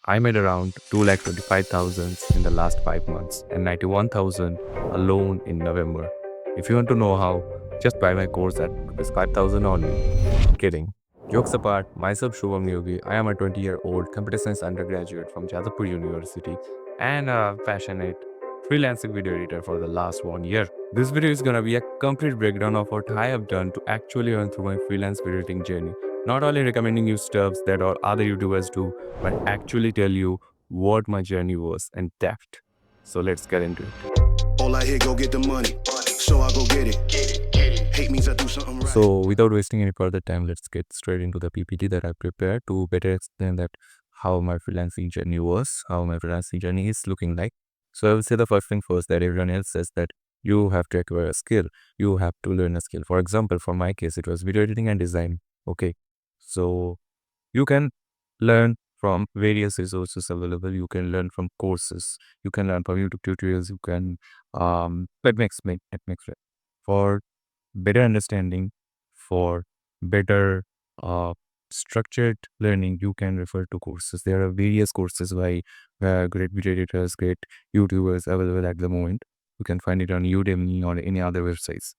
I made around 2,25,000 in the last 5 months and 91,000 alone in November. If you want to know how, just buy my course at rupees 5,000 only. Kidding. Jokes apart, myself Shubham Yogi. I am a 20-year-old computer science undergraduate from Jadavpur University and a passionate freelancing video editor for the last 1 year. This video is gonna be a complete breakdown of what I have done to actually earn through my freelance video editing journey. Not only recommending you stuffs that all other YouTubers do, but actually tell you what my journey was in depth. So let's get into it. All I hear, go get the money. So I go get it. Hate means I do something right. So without wasting any further time, let's get straight into the PPT that I prepared to better explain that how my freelancing journey was, how my freelancing journey is looking like. So I will say the first thing first, that everyone else says that you have to acquire a skill, you have to learn a skill. For example, for my case, it was video editing and design. Okay, so you can learn from various resources available. You can learn from courses, you can learn from YouTube tutorials, you can let me explain. For better understanding, for better uh, structured learning, you can refer to courses. There are various courses by great video editors, great YouTubers available at the moment. You can find it on Udemy or any other websites.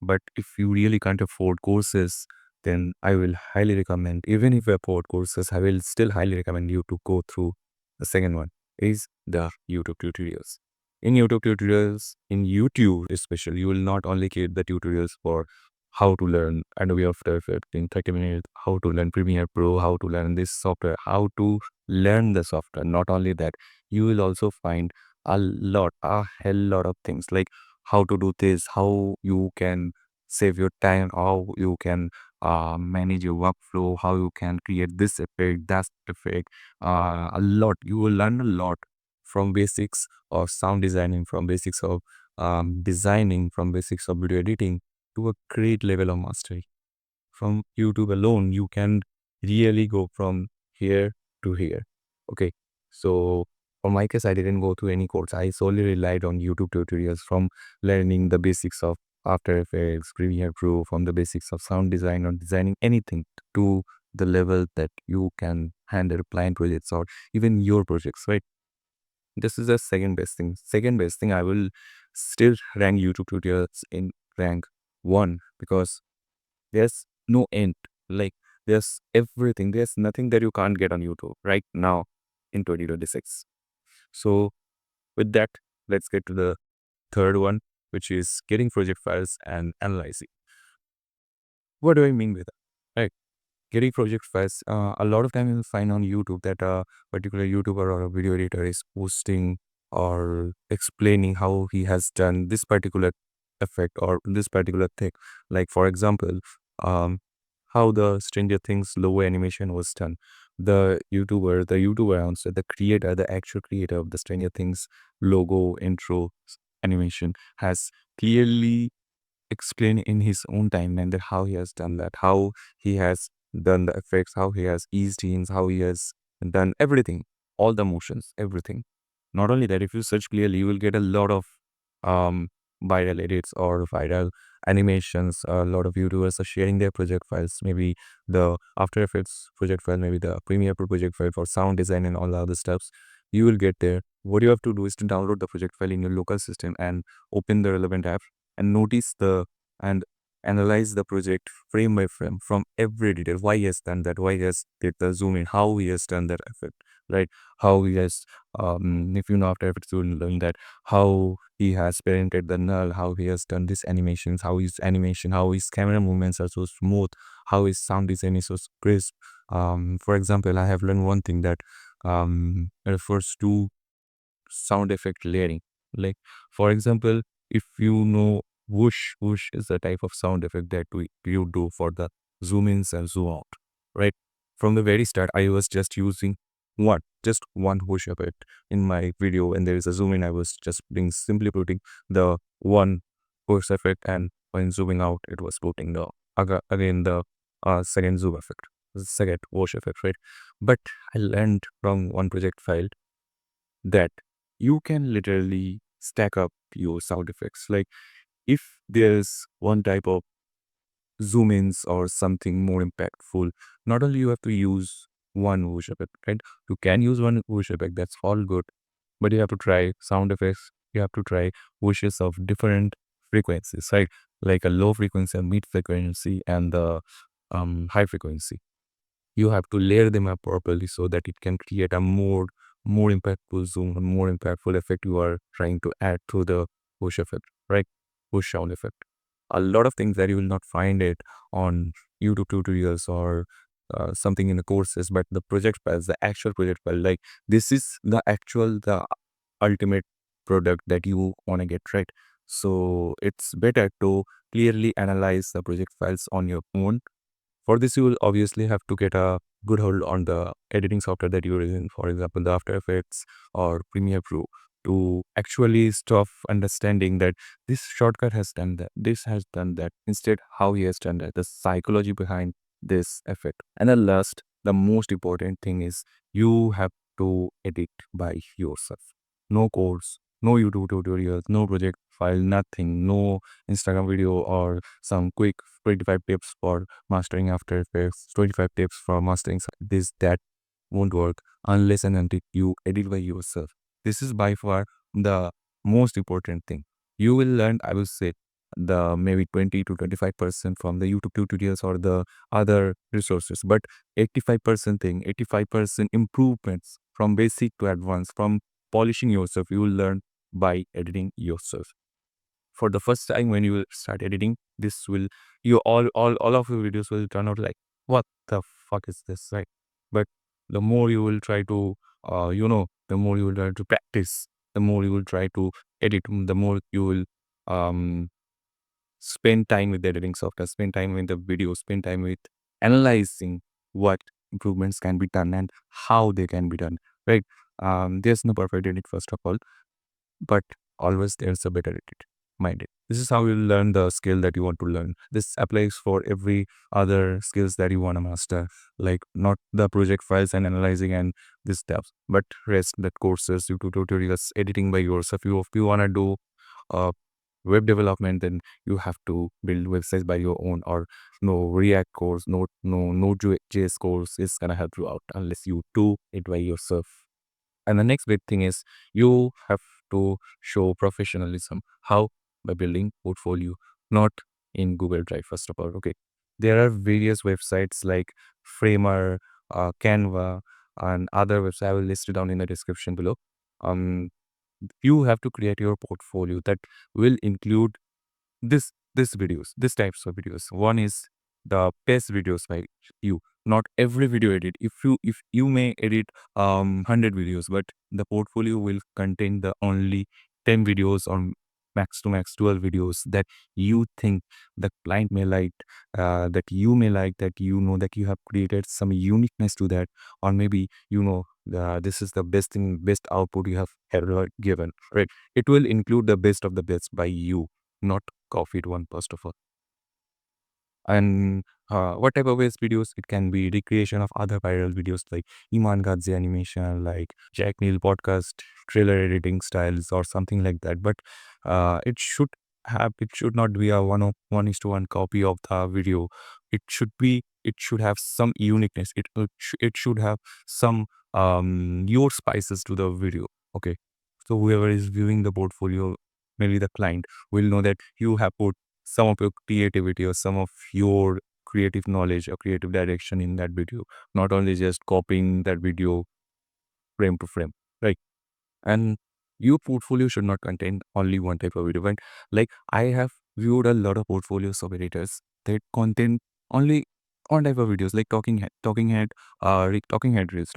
But if you really can't afford courses, then I will highly recommend, even if you afford courses, I will still highly recommend you to go through the second one, is the YouTube tutorials. In YouTube tutorials, in YouTube especially, you will not only get the tutorials for how to learn Adobe After Effects in 30 minutes, how to learn Premiere Pro, how to learn this software, how to learn the software. Not only that, you will also find a hell lot of things like how to do this, how you can save your time, how you can manage your workflow, how you can create this effect, that effect. A lot. You will learn a lot from basics of sound designing, from basics of designing, from basics of video editing to a great level of mastery. From YouTube alone, you can really go from here to here. Okay, so for my case, I didn't go to any course. I solely relied on YouTube tutorials, from learning the basics of After Effects, Premiere Pro, from the basics of sound design or designing anything to the level that you can handle client projects or even your projects, right? This is the second best thing. Second best thing, I will still rank YouTube tutorials in rank one, because there's no end. Like, there's everything. There's nothing that you can't get on YouTube right now in 2026. So with that, let's get to the third one, which is getting project files and analyzing. What do I mean with that? Right. Getting project files. A lot of time you'll find on YouTube that a particular YouTuber or a video editor is posting or explaining how he has done this particular effect or this particular thing. Like, for example, um, how the Stranger Things logo animation was done. The YouTuber announced that the creator, the actual creator of the Stranger Things logo intro animation, has clearly explained in his own timeline that how he has done that, how he has done the effects, how he has eased scenes, how he has done everything, all the motions, everything. Not only that, if you search clearly, you will get a lot of um, viral edits or viral animations. A lot of YouTubers are sharing their project files, maybe the After Effects project file, maybe the Premiere Pro project file for sound design and all the other stuffs. You will get there. What you have to do is to download the project file in your local system and open the relevant app and notice and analyze the project frame by frame from every detail. Why he has done that, why he has did the zoom in, how he has done that effect, right? How he has if you know After Effects, you will learn that how he has parented the null, how he has done this animations, how his animation, how his camera movements are so smooth, how his sound design is so crisp. For example, I have learned one thing that refers to sound effect layering. Like, for example, if you know whoosh, whoosh is a type of sound effect that you do for the zoom ins and zoom out, right? From the very start, I was just using just one whoosh effect in my video. When there is a zoom in, I was just simply putting the one whoosh effect, and when zooming out, it was putting the again the second zoom effect, the second whoosh effect, right? But I learned from one project file that you can literally stack up your sound effects. Like, if there's one type of zoom ins or something more impactful, not only you have to use one voice effect, right? You can use one voice effect, that's all good, but you have to try sound effects. You have to try voices of different frequencies, right? Like a low frequency, a mid frequency, and the high frequency. You have to layer them up properly so that it can create a more impactful zoom, a more impactful effect you are trying to add to the push effect, right? Push sound effect. A lot of things that you will not find it on YouTube tutorials or something in the courses, but the project files, the actual project file, like this is the ultimate product that you want to get, right? So it's better to clearly analyze the project files on your own. For this, you will obviously have to get a good hold on the editing software that you're using, for example, the After Effects or Premiere Pro, to actually stop understanding that this shortcut has done that, this has done that. Instead, how he has done that, the psychology behind this effect. And the last, the most important thing is you have to edit by yourself. No course, no YouTube tutorials, no project file, nothing, no Instagram video or some quick 25 tips for mastering After Effects, 25 tips for mastering this, that won't work unless and until you edit by yourself. This is by far the most important thing. You will learn, I will say, the maybe 20 to 25% from the YouTube tutorials or the other resources, but 85% thing, 85% improvements from basic to advanced, from polishing yourself, you will learn by editing yourself. For the first time when you will start editing, this will, you all of your videos will turn out like, what the fuck is this, right? But the more you will try to the more you will try to practice, the more you will try to edit, the more you will um spend time with the editing software, spend time with the video, spend time with analyzing what improvements can be done and how they can be done, right? There's no perfect edit, first of all, but always there's a better edit. Mind it. This is how you learn the skill that you want to learn. This applies for every other skills that you want to master, like not the project files and analyzing and this stuff, but rest, that courses, YouTube tutorials, editing by yourself. If you want to do uh, web development, then you have to build websites by your own, or no React course, no Node.js course is gonna help you out unless you do it by yourself. And the next big thing is you have to show professionalism. How? By building portfolio, not in Google Drive, first of all. Okay. There are various websites like Framer, Canva, and other websites. I will list it down in the description below. Um, you have to create your portfolio that will include this types of videos. One is the best videos by you, not every video edit. If you may edit 100 videos, but the portfolio will contain the only 10 videos or max to max 12 videos that you think the client may like, that you may like, that that you have created some uniqueness to that, or maybe this is the best thing, best output you have ever given, right? It will include the best of the best by you, not copied one, first of all. And what type of waste videos? It can be recreation of other viral videos like Iman Gadze animation, like Jack Neal podcast, trailer editing styles, or something like that. But it should not be a 1:1 copy of the video. It should have some uniqueness. It should have some your spices to the video. Okay. So whoever is viewing the portfolio, maybe the client, will know that you have put some of your creativity or some of your creative knowledge or creative direction in that video, not only just copying that video frame to frame, right? And your portfolio should not contain only one type of video. But like, I have viewed a lot of portfolios of editors that contain only one type of videos, like talking head reels,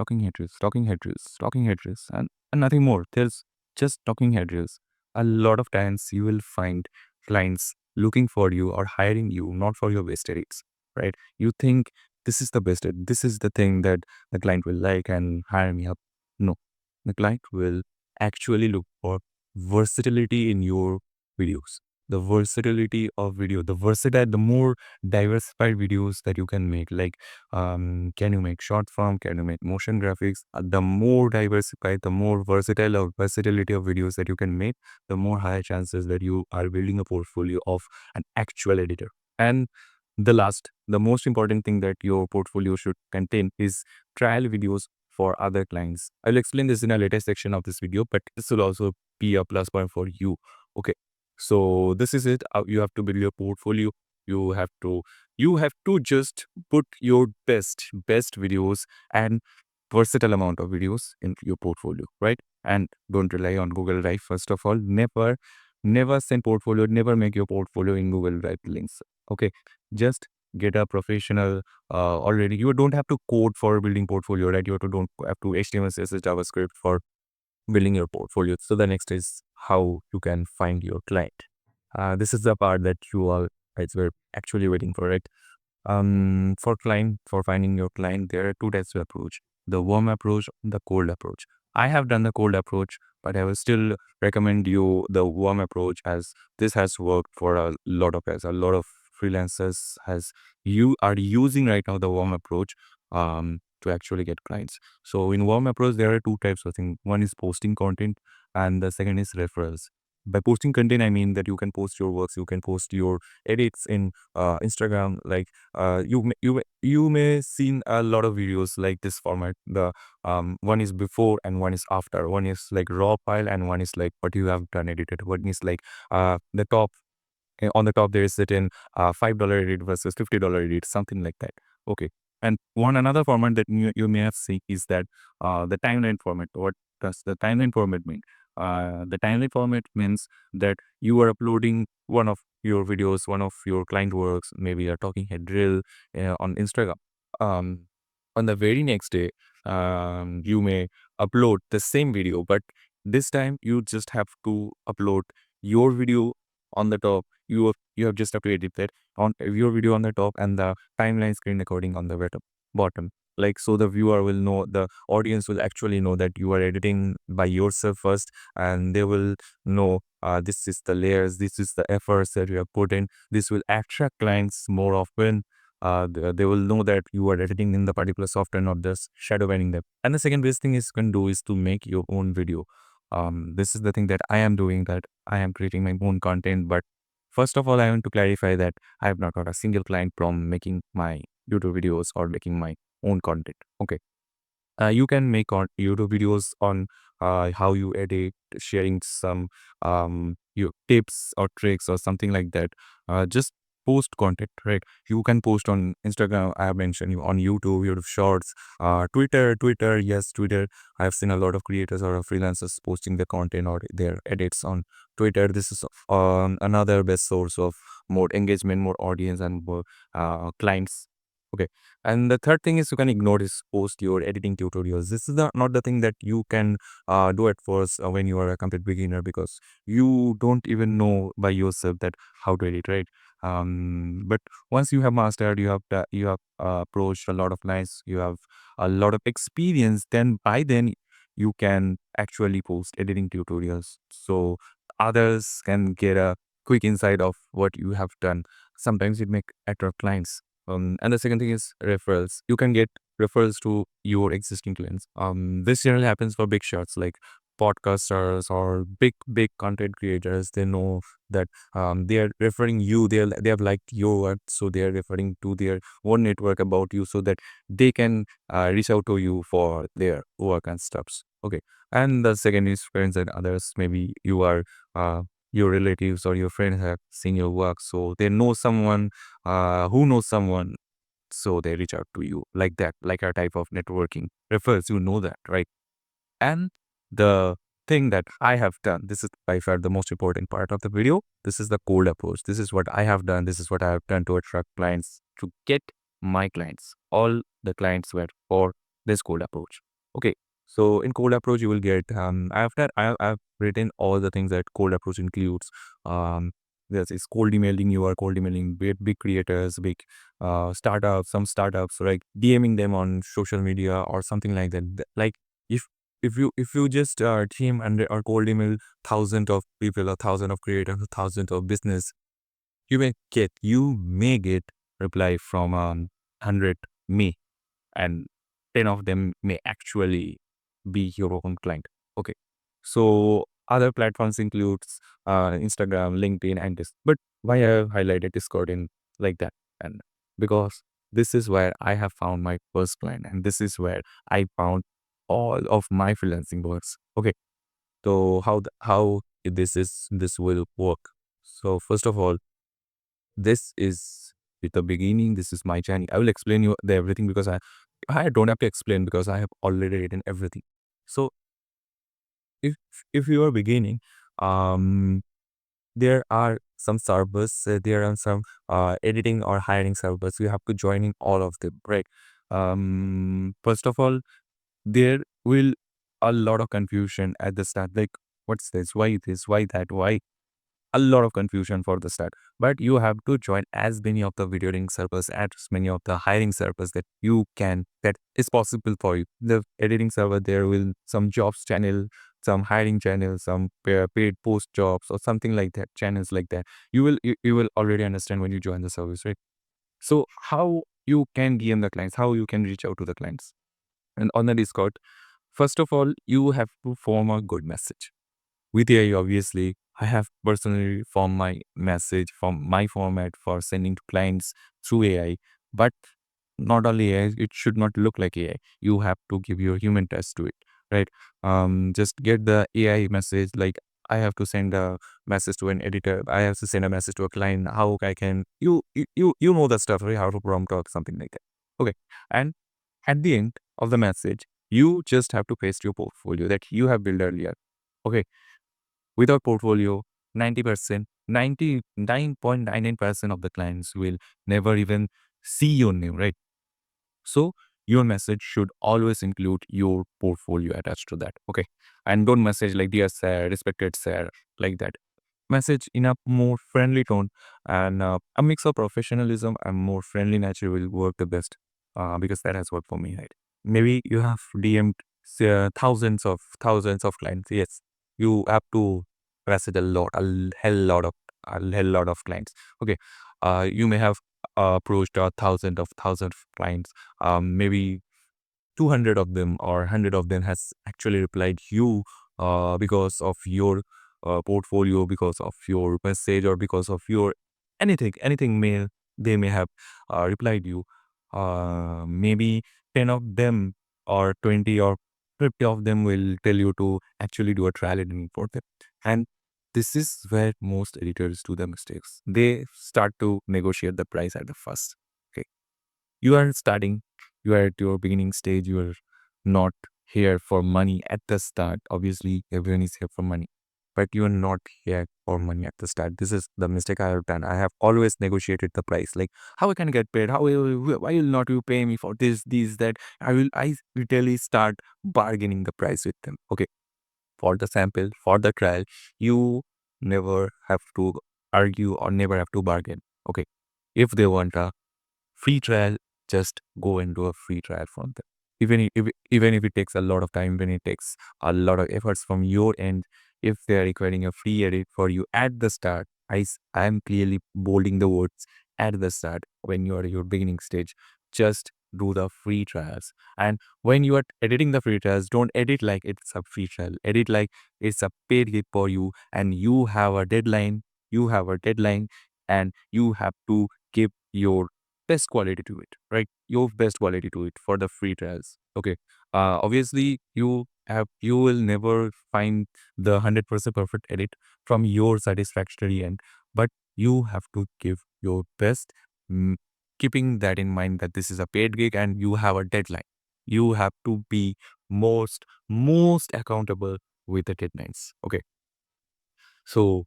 talking head reels, and nothing more. There's just talking head reels. A lot of times you will find clients looking for you or hiring you not for your best edits, right? You think this is the best edit, this is the thing that the client will like and hire me up. No, the client will actually look for versatility in your videos. The versatility of video, the more diversified videos that you can make. Like, can you make short form? Can you make motion graphics? The more diversified, the more versatile or versatility of videos that you can make, the more higher chances that you are building a portfolio of an actual editor. And The most important thing that your portfolio should contain is trial videos for other clients. I'll explain this in a later section of this video, but this will also be a plus point for you. Okay. So this is it. You have to build your portfolio. You have to just put your best videos and versatile amount of videos in your portfolio, right? And don't rely on Google Drive. First of all, never send portfolio, never make your portfolio in Google Drive links. Okay, just get a professional already. You don't have to code for building portfolio, right? Don't have to HTML, CSS, JavaScript for building your portfolio. So the next is how you can find your client. This is the part that you all guys were actually waiting for, right? For finding your client, there are two types of approach: the warm approach, the cold approach. I have done the cold approach, but I will still recommend you the warm approach, as this has worked for a lot of us. A lot of freelancers you are using right now the warm approach to actually get clients. So in warm approach, there are two types of things. One is posting content, and the second is referrals. By posting content, I mean that you can post your works, you can post your edits in Instagram. Like you may seen a lot of videos like this format. The one is before and one is after. One is like raw file and one is like what you have done edited. One is like the top on the top there is certain $5 edit versus $50 edit, something like that. Okay. And one another format that you may have seen is that the timeline format. What does the timeline format mean? The timeline format means that you are uploading one of your videos, one of your client works, maybe a talking head drill on Instagram. Um, on the very next day, you may upload the same video, but this time you just have to upload your video on the top. You have just updated that on your video on the top and the timeline screen recording on the bottom. Like, so the viewer will know, the audience will actually know that you are editing by yourself first, and they will know this is the layers, this is the efforts that you have put in. This will attract clients more often. They will know that you are editing in the particular software, not just shadow banning them. And the second best thing is you can do is to make your own video. This is the thing that I am doing, that I am creating my own content. But first of all, I want to clarify that I have not got a single client from making my YouTube videos or making my own content. Okay. You can make on YouTube videos on how you edit, sharing some your tips or tricks or something like that. Just post content, right? You can post on Instagram. I have mentioned you on YouTube Shorts, Twitter. Yes, Twitter. I have seen a lot of creators or freelancers posting their content or their edits on Twitter. This is another best source of more engagement, more audience, and more clients. Okay. And the third thing is you can ignore this post your editing tutorials. This is not the thing that you can do at first when you are a complete beginner, because you don't even know by yourself that how to edit, right? But once you have mastered, you have approached a lot of clients, you have a lot of experience, then by then you can actually post editing tutorials, so others can get a quick insight of what you have done. Sometimes it make attract clients. And the second thing is referrals. You can get referrals to your existing clients. This generally happens for big shots like podcasters or big content creators. They know that they are referring you. They have liked your work, so they are referring to their own network about you, so that they can reach out to you for their work and stuffs. Okay. And the second is friends and others. Maybe your relatives or your friends have seen your work, so they know someone who knows someone, so they reach out to you, like that, like a type of networking refers, you know that, right? And the thing that I have done, this is by far the most important part of the video. This is the cold approach. This is what I have done. This is what I have done to attract clients, to get my clients. All the clients were for this cold approach. Okay. So in cold approach, you will get, I've written all the things that cold approach includes. This is cold emailing. You are cold emailing big creators, big startups, some startups, right? DMing them on social media or something like that. Like, if if you just team and or cold email thousands of people, or thousand of creators, or thousands of business, you may get reply from 100 me, and 10 of them may actually be your own client. Okay. So other platforms includes Instagram, LinkedIn, and this. But why I have highlighted Discord in like that? And because this is where I have found my first client, and this is where I found all of my freelancing works. Okay, so how this will work. So first of all, this is at the beginning. This is my journey. I will explain you the everything because I don't have to explain because I have already written everything. So if if you are beginning, um, there are some servers, there are some editing or hiring servers. You have to join in all of them, right? First of all, there will a lot of confusion at the start. Like, what's this? Why that? Why? A lot of confusion for the start, but you have to join as many of the video editing servers, as many of the hiring servers that you can, that is possible for you. The editing server, there will some jobs channel, some hiring channel, some paid post jobs or something like that, channels like that. You will already understand when you join the service, right? So how you can DM the clients, how you can reach out to the clients, and on the Discord, first of all, you have to form a good message. With AI, obviously, I have personally formed my message from my format for sending to clients through AI. But not only AI, it should not look like AI. You have to give your human touch to it, right? Just get the AI message. Like, I have to send a message to an editor. I have to send a message to a client. How I can you know the stuff, right? How to prompt or something like that. Okay, and at the end of the message, you just have to paste your portfolio that you have built earlier. Okay, without portfolio, 90%, 99.99% of the clients will never even see your name, right? So your message should always include your portfolio attached to that. Okay. And don't message like dear sir, respected sir, like that. Message in a more friendly tone, and a mix of professionalism and more friendly nature will work the best, because that has worked for me, right? Maybe you have DM'd thousands of clients. Yes, you have to message a lot, a hell lot of clients. Okay, you may have approached a thousand of clients. Maybe 200 of them or 100 of them has actually replied you because of your portfolio, because of your message, or because of your anything may they may have replied you. Maybe 10 of them or 20 or 50 of them will tell you to actually do a trial editing for them. And this is where most editors do the mistakes. They start to negotiate the price at the first. Okay, you are starting, you are at your beginning stage, you are not here for money at the start. Obviously everyone is here for money, but you are not here for money at the start. This is the mistake I have done. I have always negotiated the price, like how I can get paid, why will not you pay me for this that. I literally start bargaining the price with them. Okay, for the sample, for the trial, you never have to argue or never have to bargain. Okay, if they want a free trial, just go and do a free trial from them. Even if it takes a lot of time, when it takes a lot of efforts from your end, if they are requiring a free edit for you at the start, I am clearly bolding the words at the start when you are at your beginning stage. Just do the free trials. And when you are editing the free trials, don't edit like it's a free trial. Edit like it's a paid gig for you, and you have a deadline. You have a deadline, and you have to give your best quality to it, right? Your best quality to it for the free trials. Okay. Obviously, you will never find the 100% perfect edit from your satisfactory end, but you have to give your best, mm, keeping that in mind that this is a paid gig and you have a deadline. You have to be most accountable with the deadlines. Okay. So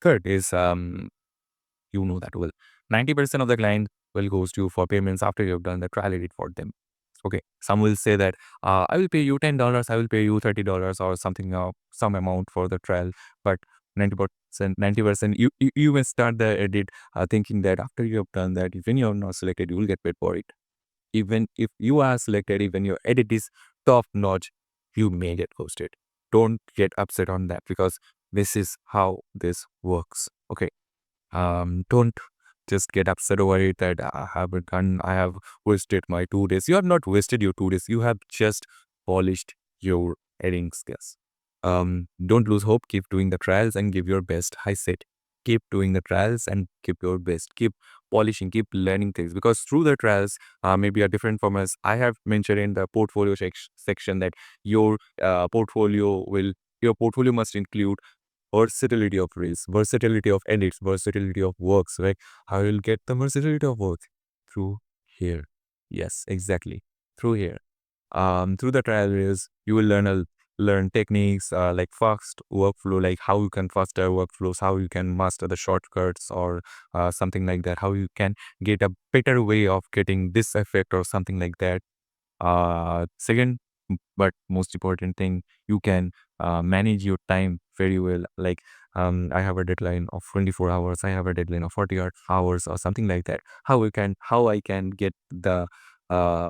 third is you know that well. 90% of the client will goes to you for payments after you have done the trial edit for them. Okay. Some will say that I will pay you $10, I will pay you $30 or something, some amount for the trial. But 90%, you may start the edit thinking that after you have done that, even you are not selected, you will get paid for it. Even if you are selected, even your edit is top notch, you may get ghosted. Don't get upset on that, because this is how this works. Okay, don't just get upset over it that I have wasted my 2 days. You have not wasted your 2 days. You have just polished your editing skills. Don't lose hope. Keep doing the trials and give your best. I said, keep doing the trials and keep your best, keep polishing, keep learning things, because through the trials, maybe a different from us. I have mentioned in the portfolio section that your your portfolio must include versatility of reels, versatility of edits, versatility of works, right? How you'll get the versatility of work? Through here. Yes, exactly. Through here. Through the trial reels, you will learn techniques like fast workflow, like how you can faster workflows, how you can master the shortcuts, or something like that, how you can get a better way of getting this effect or something like that. Second, but most important thing, you can manage your time very well. Like, I have a deadline of 24 hours, I have a deadline of 40 hours or something like that. How I can get the uh,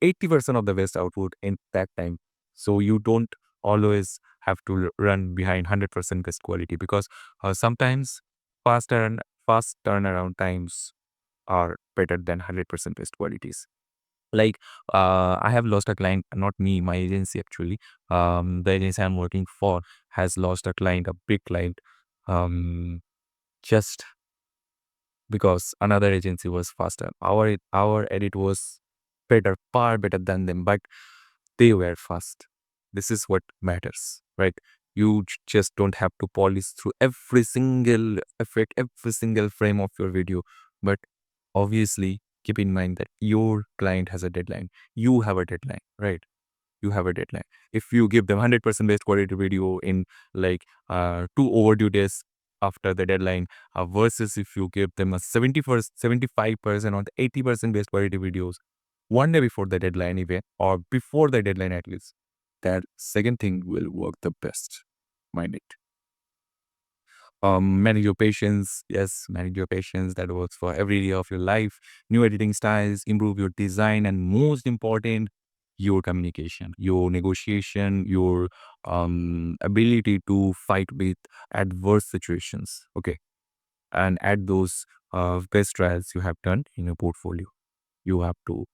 80% of the best output in that time. So you don't always have to run behind 100% best quality, because sometimes fast turnaround times are better than 100% best qualities. Like, I have lost a client, not me, my agency actually. The agency I'm working for has lost a client, a big client, just because another agency was faster. Our edit was better, far better than them, but they were fast. This is what matters, right? You just don't have to polish through every single effect, every single frame of your video, but obviously keep in mind that your client has a deadline. You have a deadline, right? You have a deadline. If you give them 100% best quality video in like 2 overdue days after the deadline, versus if you give them a 75% or the 80% best quality videos 1 day before the deadline even, or before the deadline at least, that second thing will work the best. Mind it. Manage your patience. Yes, manage your patience. That works for every area of your life. New editing styles, improve your design, and most important, your communication, your negotiation, your ability to fight with adverse situations. Okay, and add those best trials you have done in your portfolio. You have to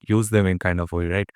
use them in kind of way, right?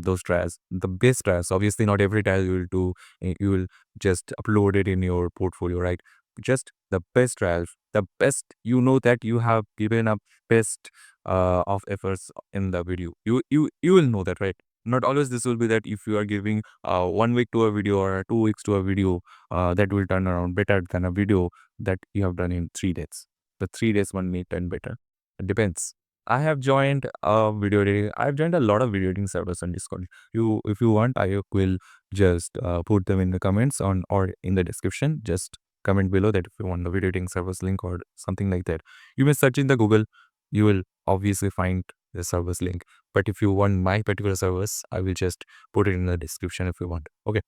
Those trials, the best trials, obviously not every trial you will do, you will just upload it in your portfolio, right? Just the best trials, the best, you know, that you have given up best of efforts in the video. You will know that, right? Not always this will be that if you are giving 1 week to a video or 2 weeks to a video, that will turn around better than a video that you have done in 3 days. The 3 days one may turn better. It depends. I have joined a video editing. I've joined a lot of video editing servers on Discord. If you want, I will just put them in the comments on or in the description. Just comment below that if you want the video editing servers link or something like that. You may search in the Google. You will obviously find the servers link. But if you want my particular servers, I will just put it in the description if you want. Okay.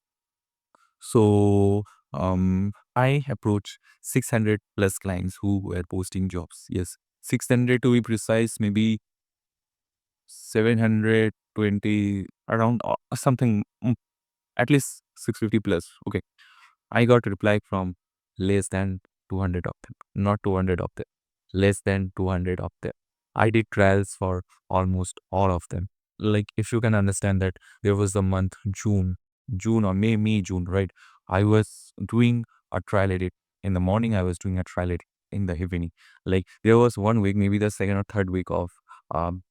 So I approached 600 plus clients who were posting jobs. Yes, 600 to be precise, maybe 720 around, something, at least 650 plus. Okay. I got a reply from less than 200 of them, not 200 of them, less than 200 of them. I did trials for almost all of them. Like, if you can understand that there was the month June or May, June, right? I was doing a trial edit in the morning. I was doing a trial edit in the evening. Like, there was 1 week, maybe the second or third week of um,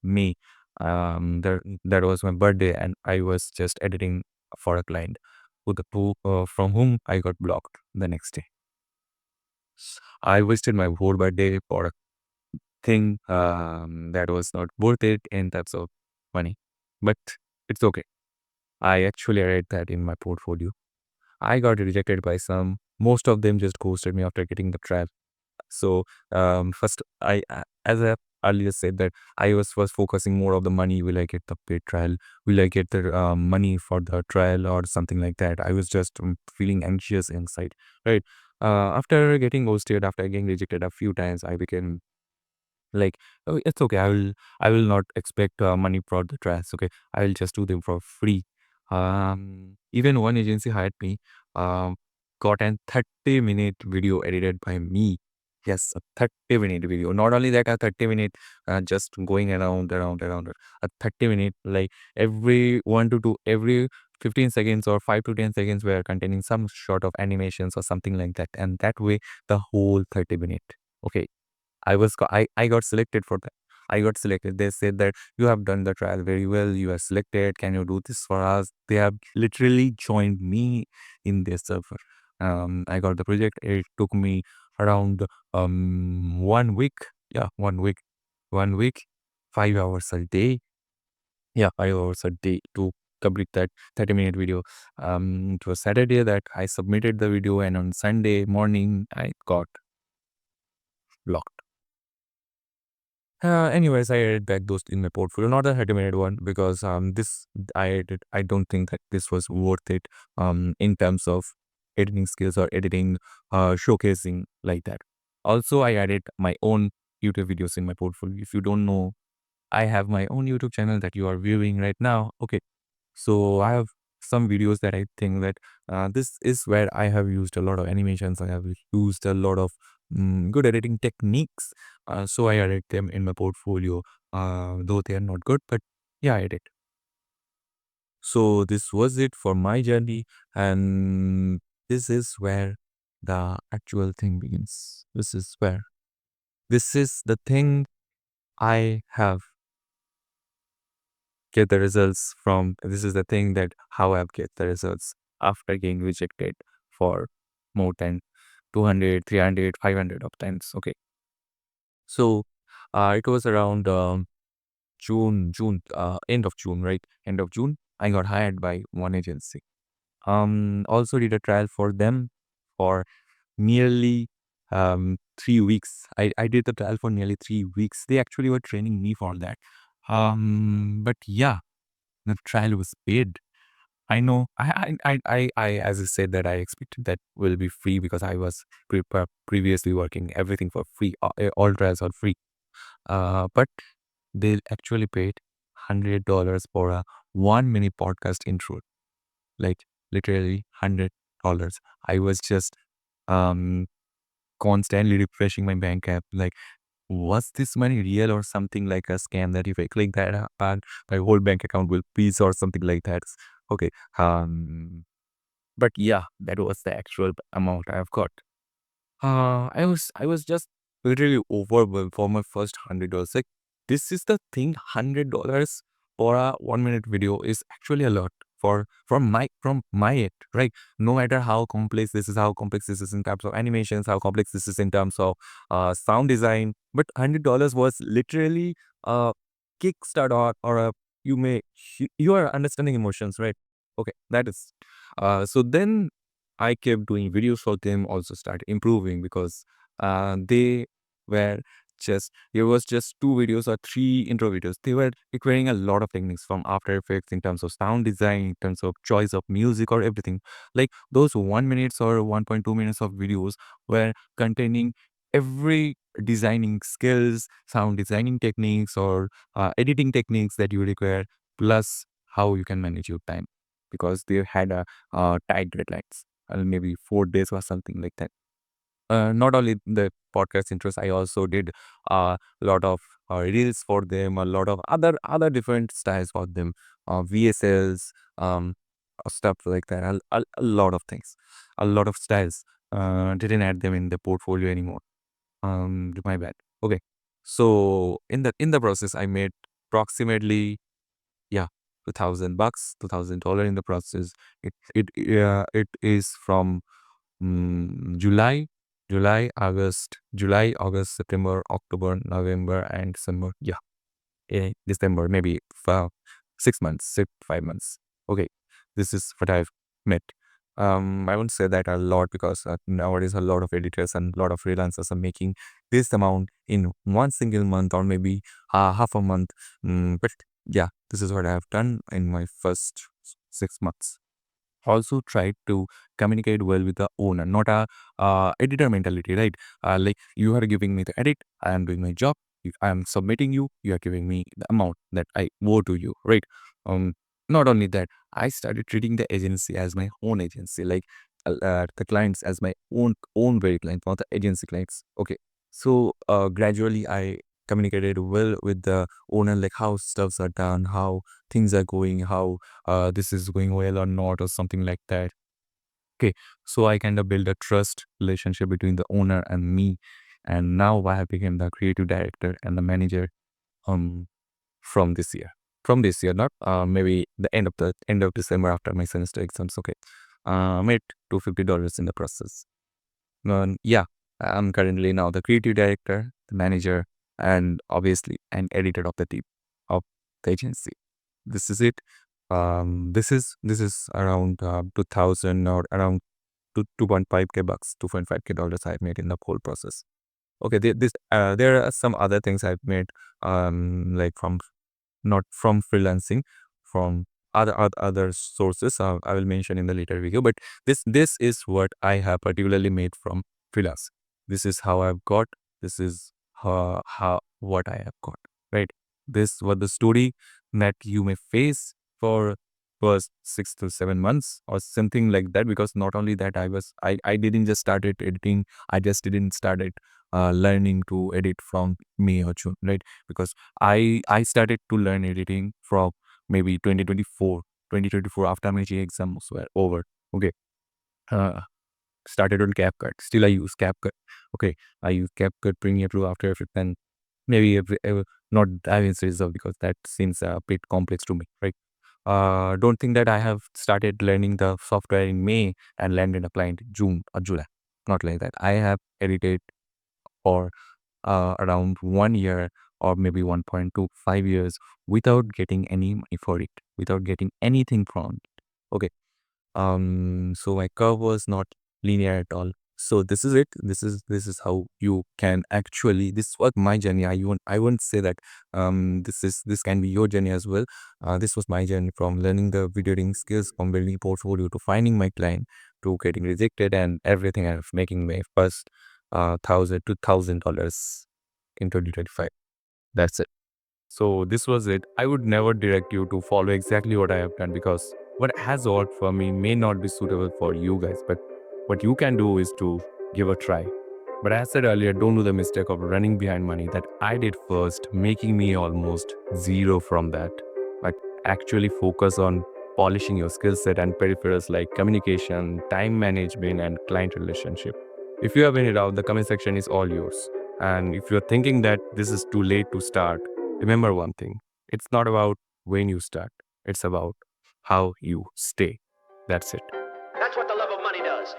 May. That was my birthday, and I was just editing for a client from whom I got blocked the next day. I wasted my whole birthday for a thing that was not worth it in terms of money, but it's okay. I actually read that in my portfolio. I got rejected by some. Most of them just ghosted me after getting the trial. So first, as I earlier said, that I was first focusing more of the money. Will I get the paid trial? Will I get the money for the trial or something like that? I was just feeling anxious inside, right? After getting ghosted, after getting rejected a few times, I became like, oh, it's okay. I will not expect money for the trials. Okay, I will just do them for free. Even one agency hired me. Um, got an 30-minute video edited by me. Yes, a 30-minute video. Not only that, a 30-minute just going around. A 30-minute, like every 15 seconds or 5 to 10 seconds were containing some sort of animations or something like that. And that way, the whole 30-minute. Okay. I got selected for that. I got selected. They said that you have done the trial very well. You are selected. Can you do this for us? They have literally joined me in their server. I got the project. It took me around 1 week. Yeah, 1 week. 1 week, 5 hours a day. Yeah, 5 hours a day to complete that 30-minute video. It was Saturday that I submitted the video, and on Sunday morning I got blocked. Anyways, I added back those in my portfolio, not the 30-minute one, because this I don't think that this was worth it in terms of editing skills or editing showcasing like that. Also, I added my own YouTube videos in my portfolio. If you don't know, I have my own YouTube channel that you are viewing right now. Okay, so I have some videos that I think that this is where I have used a lot of animations. I have used a lot of good editing techniques. So I added them in my portfolio, though they are not good, but yeah, I did. So this was it for my journey, and this is where the actual thing begins. This is the thing I have get the results from. This is the thing that how I've get the results after getting rejected for more than 200, 300, 500 of times. Okay. So it was around end of June, right? End of June, I got hired by one agency. Also did a trial for them for nearly 3 weeks. I did the trial for nearly 3 weeks. They actually were training me for that. But yeah, the trial was paid. I know. As I said, that I expected that will be free because I was previously working everything for free. All trials are free. But they actually paid $100 for a 1 minute podcast intro. Like literally $100. I was just um constantly refreshing my bank app. Like, was this money real or something like a scam that if I click that my whole bank account will freeze or something like that? Okay. But yeah, that was the actual amount I've got. I was just literally overwhelmed for my first $100. Like, this is the thing, $100 for a 1 minute video is actually a lot for from my end, right? No matter how complex this is, in terms of animations, how complex this is in terms of sound design, but $100 was literally a kickstart or a you are understanding emotions, right? Okay, that is. So then I kept doing videos for them, also started improving because they were there was just 2 videos or 3 intro videos. They were requiring a lot of techniques from After Effects in terms of sound design, in terms of choice of music or everything. Like those 1 minutes or 1.2 minutes of videos were containing every designing skills, sound designing techniques or editing techniques that you require, plus how you can manage your time because they had a tight deadlines, maybe 4 days or something like that. Not only the podcast interests, I also did a lot of reels for them, a lot of other different styles for them, VSLs, stuff like that. A lot of things, a lot of styles. Didn't add them in the portfolio anymore. My bad. Okay, so in the process, I made approximately yeah $2,000, $2,000 in the process. It is from July, August, September, October, November, and December. Yeah, December, maybe 6 months, 5 months. Okay, this is what I've met. I won't say that a lot because nowadays a lot of editors and a lot of freelancers are making this amount in one single month or maybe half a month. But yeah, this is what I have done in my first 6 months. Also try to communicate well with the owner, not a editor mentality, right? Like you are giving me the edit, I am doing my job, I am submitting you are giving me the amount that I owe to you, right? um Not only that, I started treating the agency as my own agency, like the clients as my own very client, not the agency clients. Okay, so gradually I communicated well with the owner, like how stuffs are done, how things are going, how this is going well or not, or something like that. Okay, so I kind of build a trust relationship between the owner and me, and now I have become the creative director and the manager um from this year. From this year, not maybe the end of December after my semester exams. Okay, made $250 in the process. Yeah, I'm currently now the creative director, the manager, and obviously an editor of the team of the agency. This is it. This is around 2000 or around 2.5k bucks, 2.5k dollars I've made in the whole process. Okay, there are some other things I've made, like from not from freelancing, from other sources. I will mention in the later video. But this is what I have particularly made from freelance. This is how I've got. This is how what I have got. Right. This was the story that you may face for first 6 to 7 months or something like that. Because not only that, I didn't just started editing. I just didn't started learning to edit from May or June. Right, because I started to learn editing from maybe 2024 after my J exams were over. Okay. Uh, Started on CapCut. Still I use CapCut. Okay. I use CapCut, Premiere Pro, After Effects, and maybe not DaVinci Resolve because that seems a bit complex to me, right? Don't think that I have started learning the software in May and landed applying in June or July. Not like that. I have edited for around 1 year or maybe 1.25 years without getting any money for it, without getting anything from it. Okay. So my curve was not linear at all. So this is it. This is how you can actually, this was my journey. I won't say that this can be your journey as well. This was my journey from learning the video editing skills, from building portfolio to finding my client to getting rejected and everything, and making my first $1,000 in 2025. That's it. So this was it. I would never direct you to follow exactly what I have done, because what has worked for me may not be suitable for you guys. But what you can do is to give a try. But as I said earlier, don't do the mistake of running behind money that I did first, making me almost zero from that. But actually focus on polishing your skill set and peripherals like communication, time management, and client relationship. If you have any doubt, the comment section is all yours. And if you're thinking that this is too late to start, remember one thing: it's not about when you start, it's about how you stay. That's it. That's what the love of money does.